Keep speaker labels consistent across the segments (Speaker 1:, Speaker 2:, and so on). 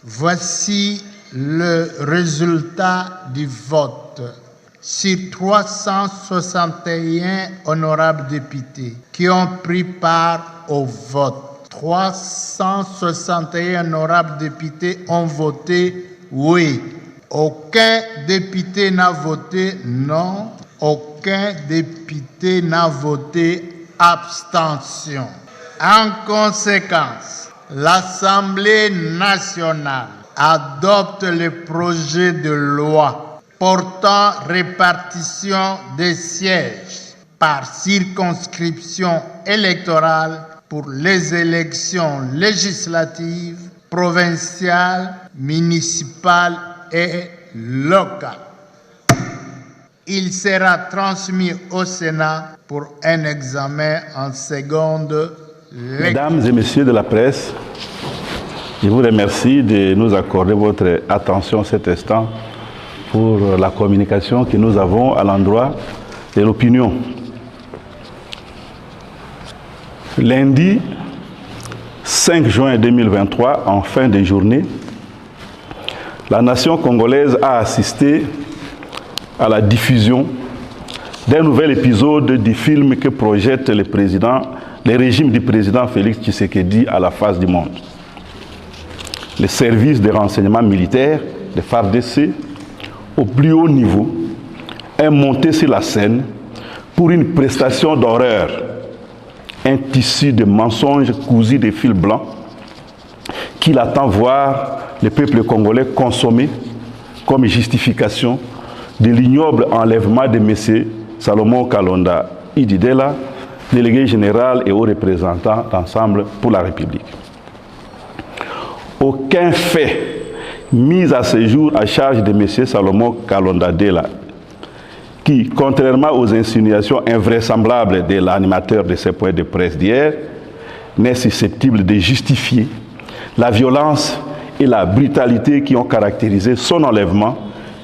Speaker 1: Voici le résultat du vote. Sur 361 honorables députés qui ont pris part au vote, 361 honorables députés ont voté oui. Aucun député n'a voté non. Aucun député n'a voté abstention. En conséquence, l'Assemblée nationale adopte le projet de loi portant répartition des sièges par circonscription électorale pour les élections législatives, provinciales, municipales et locales. Il sera transmis au Sénat pour un examen en seconde lecture.
Speaker 2: Mesdames et messieurs de la presse, je vous remercie de nous accorder votre attention cet instant pour la communication que nous avons à l'endroit de l'opinion. Lundi 5 juin 2023, en fin de journée, la nation congolaise a assisté à la diffusion d'un nouvel épisode du film que projette le régime du président Félix Tshisekedi à la face du monde. Les services de renseignement militaire, les FARDC, au plus haut niveau, est monté sur la scène pour une prestation d'horreur, un tissu de mensonges cousus de fils blancs qu'il attend voir le peuple congolais consommer comme justification de l'ignoble enlèvement de M. Salomon Kalonda Ididela, délégué général et haut représentant d'Ensemble pour la République. Aucun fait mis à ce jour à charge de M. Salomon Kalonda Ididela, qui, contrairement aux insinuations invraisemblables de l'animateur de ce point de presse d'hier, n'est susceptible de justifier la violence et la brutalité qui ont caractérisé son enlèvement,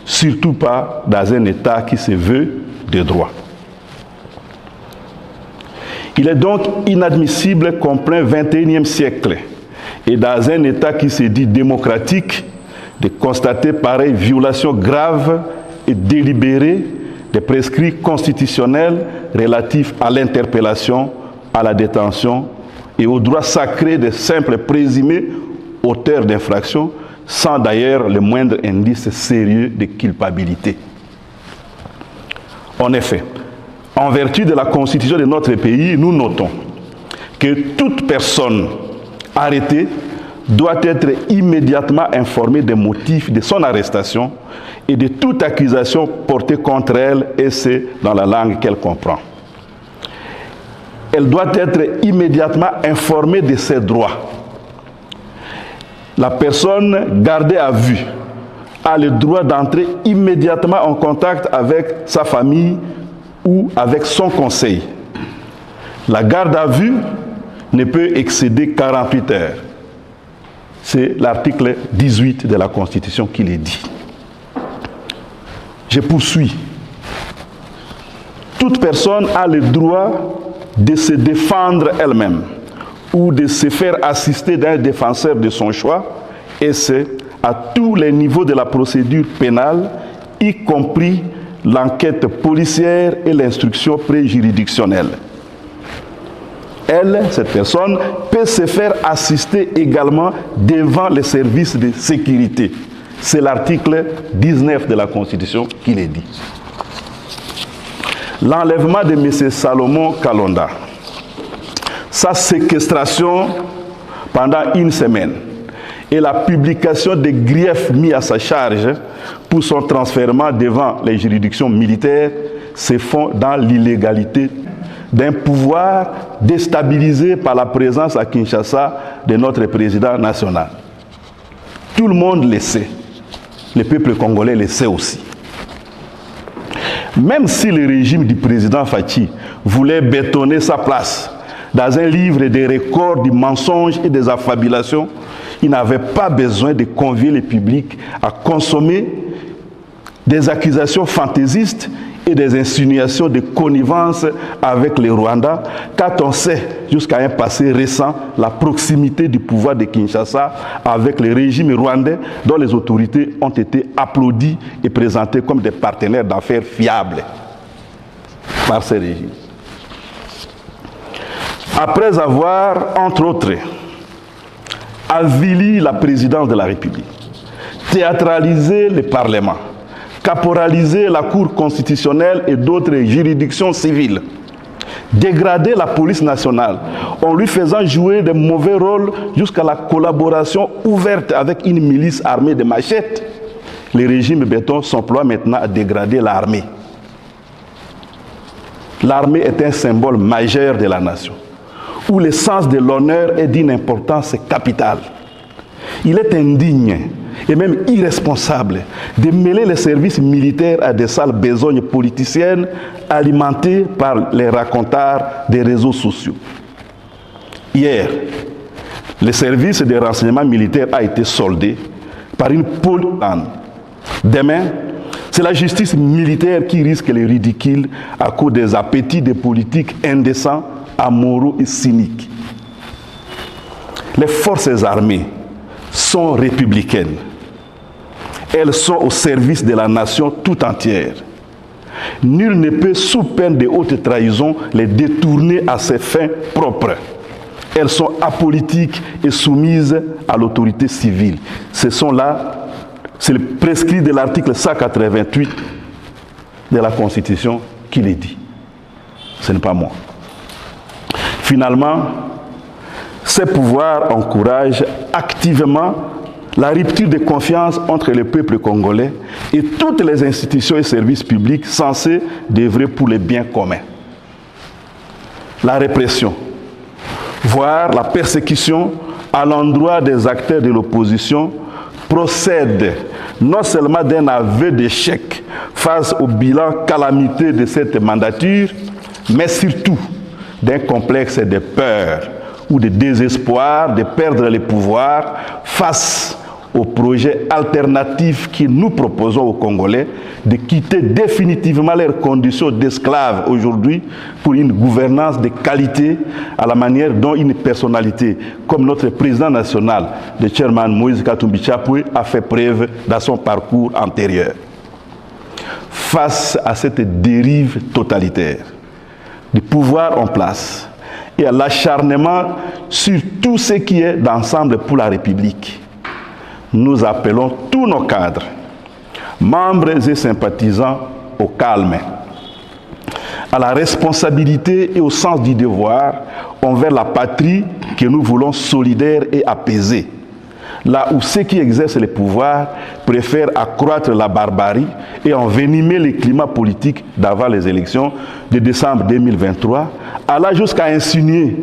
Speaker 2: surtout pas dans un État qui se veut de droit. Il est donc inadmissible qu'en plein XXIe siècle et dans un État qui se dit démocratique, de constater pareille violation grave et délibérée des prescrits constitutionnels relatifs à l'interpellation, à la détention et au droit sacré des simples présumés auteurs d'infractions, sans d'ailleurs le moindre indice sérieux de culpabilité. En effet, en vertu de la constitution de notre pays, nous notons que toute personne arrêtée doit être immédiatement informée des motifs de son arrestation et de toute accusation portée contre elle, et c'est dans la langue qu'elle comprend. Elle doit être immédiatement informée de ses droits. La personne gardée à vue a le droit d'entrer immédiatement en contact avec sa famille ou avec son conseil. La garde à vue ne peut excéder 48 heures. C'est l'article 18 de la Constitution qui le dit. Je poursuis. Toute personne a le droit de se défendre elle-même ou de se faire assister d'un défenseur de son choix, et c'est à tous les niveaux de la procédure pénale, y compris l'enquête policière et l'instruction préjuridictionnelle. Elle, cette personne, peut se faire assister également devant les services de sécurité. C'est l'article 19 de la Constitution qui le dit. L'enlèvement de M. Salomon Kalonda, sa séquestration pendant une semaine et la publication des griefs mis à sa charge pour son transfèrement devant les juridictions militaires se font dans l'illégalité d'un pouvoir déstabilisé par la présence à Kinshasa de notre président national. Tout le monde le sait. Le peuple congolais le sait aussi. Même si le régime du président Fachi voulait bétonner sa place dans un livre des records du mensonge et des affabulations, il n'avait pas besoin de convier le public à consommer des accusations fantaisistes et des insinuations de connivence avec les Rwandais, quand on sait jusqu'à un passé récent la proximité du pouvoir de Kinshasa avec le régime rwandais dont les autorités ont été applaudies et présentées comme des partenaires d'affaires fiables par ces régimes. Après avoir, entre autres, avili la présidence de la République, théâtralisé le Parlement, caporaliser la Cour constitutionnelle et d'autres juridictions civiles, dégrader la police nationale en lui faisant jouer de mauvais rôles jusqu'à la collaboration ouverte avec une milice armée de machettes, le régime béton s'emploie maintenant à dégrader l'armée. L'armée est un symbole majeur de la nation, où le sens de l'honneur est d'une importance capitale. Il est indigne et même irresponsable de mêler les services militaires à des sales besognes politiciennes alimentées par les racontars des réseaux sociaux. Hier, le service de renseignement militaire a été soldé par une polane. Demain, c'est la justice militaire qui risque le ridicule à cause des appétits des politiques indécents, amoraux et cyniques. Les forces armées sont républicaines. Elles sont au service de la nation tout entière. Nul ne peut, sous peine de haute trahison, les détourner à ses fins propres. Elles sont apolitiques et soumises à l'autorité civile. C'est le prescrit de l'article 188 de la Constitution qui le dit. Ce n'est pas moi. Finalement, ces pouvoirs encouragent activement la rupture de confiance entre le peuple congolais et toutes les institutions et services publics censés d'œuvrer pour le bien commun. La répression, voire la persécution à l'endroit des acteurs de l'opposition procède non seulement d'un aveu d'échec face au bilan calamiteux de cette mandature, mais surtout d'un complexe de peur ou de désespoir de perdre le pouvoir face au projet alternatif que nous proposons aux Congolais de quitter définitivement leurs conditions d'esclaves aujourd'hui pour une gouvernance de qualité à la manière dont une personnalité comme notre président national, le chairman Moïse Katumbi Chapwe, a fait preuve dans son parcours antérieur. Face à cette dérive totalitaire du pouvoir en place et à l'acharnement sur tout ce qui est d'ensemble pour la République, nous appelons tous nos cadres, membres et sympathisants, au calme, à la responsabilité et au sens du devoir envers la patrie que nous voulons solidaire et apaisée. Là où ceux qui exercent le pouvoir préfèrent accroître la barbarie et envenimer le climat politique d'avant les élections de décembre 2023, allant jusqu'à insinuer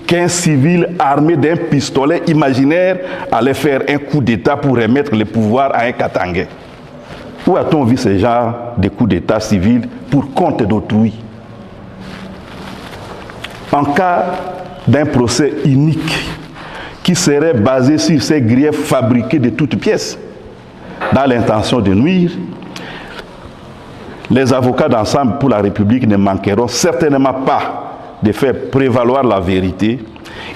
Speaker 2: qu'un civil armé d'un pistolet imaginaire allait faire un coup d'État pour remettre le pouvoir à un Katangais. Où a-t-on vu ce genre de coups d'État civil pour compte d'autrui? En cas d'un procès unique qui serait basé sur ces griefs fabriqués de toutes pièces, dans l'intention de nuire, les avocats d'ensemble pour la République ne manqueront certainement pas de faire prévaloir la vérité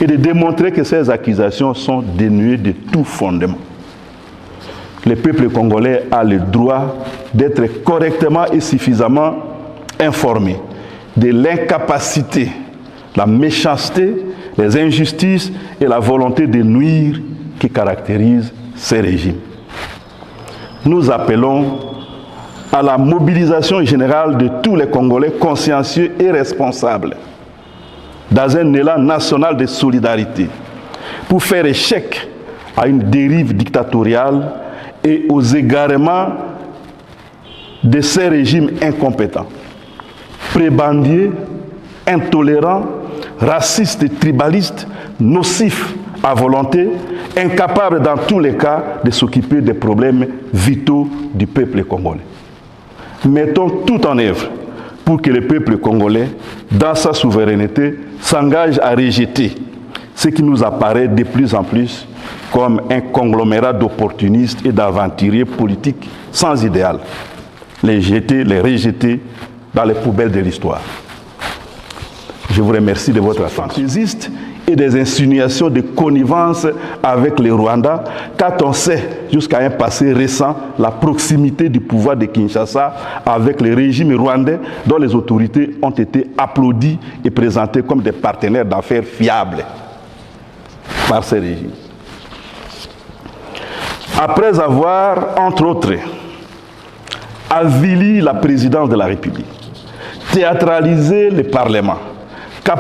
Speaker 2: et de démontrer que ces accusations sont dénuées de tout fondement. Le peuple congolais a le droit d'être correctement et suffisamment informé de l'incapacité, la méchanceté, les injustices et la volonté de nuire qui caractérisent ces régimes. Nous appelons à la mobilisation générale de tous les Congolais consciencieux et responsables dans un élan national de solidarité pour faire échec à une dérive dictatoriale et aux égarements de ces régimes incompétents, prébandiers, intolérants, racistes et tribalistes, nocifs à volonté, incapables dans tous les cas de s'occuper des problèmes vitaux du peuple congolais. Mettons tout en œuvre pour que le peuple congolais, dans sa souveraineté, s'engage à rejeter ce qui nous apparaît de plus en plus comme un conglomérat d'opportunistes et d'aventuriers politiques sans idéal. Les rejeter dans les poubelles de l'histoire. Je vous remercie de votre attention. Fantaisiste et des insinuations de connivence avec les Rwandais, quand on sait jusqu'à un passé récent la proximité du pouvoir de Kinshasa avec le régime rwandais dont les autorités ont été applaudies et présentées comme des partenaires d'affaires fiables par ces régimes. Après avoir, entre autres, avili la présidence de la République, théâtralisé le Parlement,